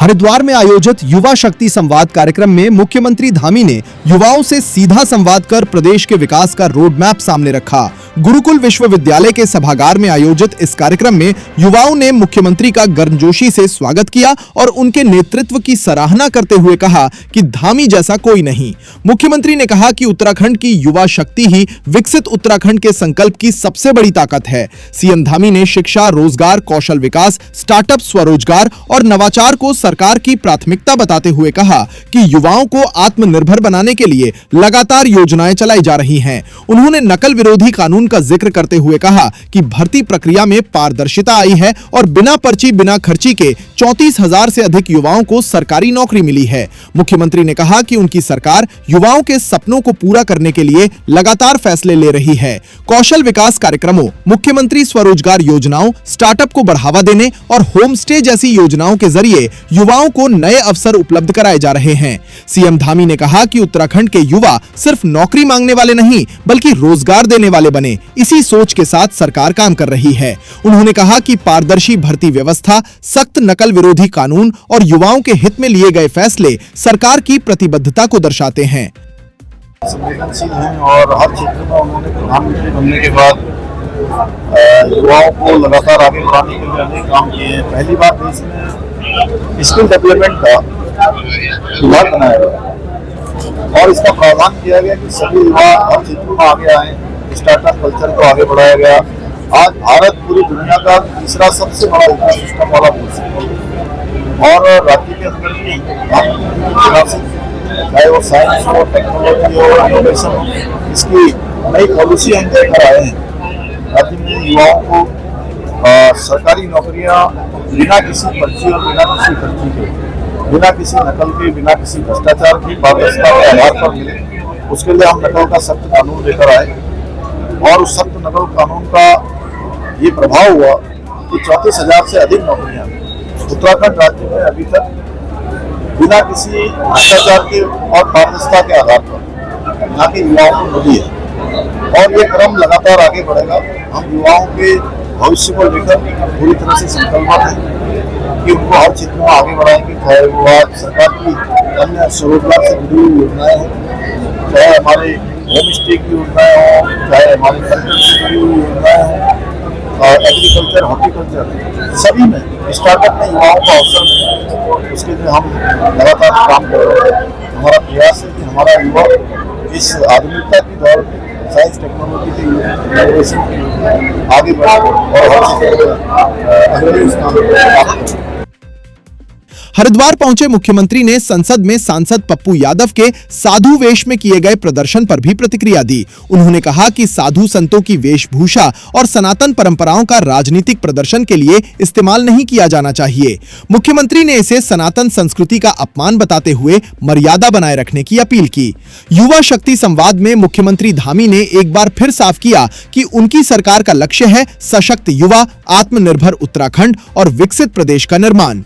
हरिद्वार में आयोजित युवा शक्ति संवाद कार्यक्रम में मुख्यमंत्री धामी ने युवाओं से सीधा संवाद कर प्रदेश के विकास का रोड मैप सामने रखा। गुरुकुल विश्वविद्यालय के सभागार में आयोजित इस कार्यक्रम में युवाओं ने मुख्यमंत्री का गर्मजोशी से स्वागत किया और उनके नेतृत्व की सराहना करते हुए कहा कि धामी जैसा कोई नहीं। मुख्यमंत्री ने कहा कि उत्तराखंड की युवा शक्ति ही विकसित उत्तराखंड के संकल्प की सबसे बड़ी ताकत है। सीएम धामी ने शिक्षा, रोजगार, कौशल विकास, स्टार्टअप, स्वरोजगार और नवाचार को सरकार की प्राथमिकता बताते हुए कहा कि युवाओं को आत्मनिर्भर बनाने के लिए लगातार योजनाएं चलाई जा रही हैं। उन्होंने नकल विरोधी कानून का जिक्र करते हुए कहा कि भर्ती प्रक्रिया में पारदर्शिता आई है और बिना पर्ची बिना खर्ची के 34,000 से अधिक युवाओं को सरकारी नौकरी मिली है। मुख्यमंत्री ने कहा कि उनकी सरकार युवाओं के सपनों को पूरा करने के लिए लगातार फैसले ले रही है। कौशल विकास कार्यक्रमों, मुख्यमंत्री स्वरोजगार योजनाओं, स्टार्टअप को बढ़ावा देने और होम स्टे जैसी योजनाओं के जरिए युवाओं को नए अवसर उपलब्ध कराए जा रहे हैं। सीएम धामी ने कहा कि उत्तराखंड के युवा सिर्फ नौकरी मांगने वाले नहीं बल्कि रोजगार देने वाले बने। इसी सोच के साथ सरकार काम कर रही है। उन्होंने कहा कि पारदर्शी भर्ती व्यवस्था, सख्त नकल विरोधी कानून और युवाओं के हित में लिए गए फैसले सरकार की प्रतिबद्धता को दर्शाते हैं। संवेदनशील हैं और हर क्षेत्र में उन्होंने प्रधानमंत्री बनने के बाद युवाओं को लगातार आगे बढ़ाने के लिए अनेक काम किए हैं। पहली बार देश में स्किल डेवलपमेंट का विभाग बनाया गया और इसका प्रावधान किया गया कि सभी युवा हर क्षेत्र में आगे आए। स्टार्टअप कल्चर को आगे बढ़ाया गया। आज भारत पूरी दुनिया का तीसरा सबसे बड़ा इकोसिस्टम वाला देश है और राज्य के अंदर भी चाहे वो साइंस हो, टेक्नोलॉजी हो, इनोवेशन हो, इसकी नई पॉलिसी हम लेकर आए हैं। राज्य में युवाओं को सरकारी नौकरियां बिना किसी पर्ची और बिना किसी खर्ची के, बिना किसी नकल के, बिना किसी भ्रष्टाचार की पारदर्शिता के आधार पर मिले, उसके लिए हम नकल का सख्त कानून लेकर आए और उस सख्त नकल कानून का ये प्रभाव हुआ कि 34,000 से अधिक नौकरियां उत्तराखंड राज्य में अभी तक बिना किसी भ्रष्टाचार के और पारदर्शिता के आधार पर यहाँ के युवाओं को मिली है और ये क्रम लगातार आगे बढ़ेगा। हम युवाओं के भविष्य को लेकर पूरी तरह से संकल्पित हैं कि उनको हर क्षेत्र में आगे बढ़ाएंगे, चाहे वो आज सरकार की अन्य स्वरोजगार से जुड़ी हुई योजनाएं हों, चाहे हमारे होम स्टे की योजनाएं हों, चाहे हमारे कल्चर से जुड़ी हुई योजनाएं हों, एग्रीकल्चर, हॉर्टिकल्चर, सभी में स्टार्टअप में युवाओं को अवसर मिले। उसके लिए हम लगातार काम कर रहे हैं। हमारा प्रयास है कि हमारा युवा इस आधुनिकता की दौर में साइंस टेक्नोलॉजी के इनोवेशन की आगे बढ़े और हर क्षेत्र में अग्रणी स्थान प्राप्त करें। हरिद्वार पहुंचे मुख्यमंत्री ने संसद में सांसद पप्पू यादव के साधु वेश में किए गए प्रदर्शन पर भी प्रतिक्रिया दी। उन्होंने कहा कि साधु संतों की वेशभूषा और सनातन परंपराओं का राजनीतिक प्रदर्शन के लिए इस्तेमाल नहीं किया जाना चाहिए। मुख्यमंत्री ने इसे सनातन संस्कृति का अपमान बताते हुए मर्यादा बनाए रखने की अपील की। युवा शक्ति संवाद में मुख्यमंत्री धामी ने एक बार फिर साफ किया कि उनकी सरकार का लक्ष्य है सशक्त युवा, आत्मनिर्भर उत्तराखंड और विकसित प्रदेश का निर्माण।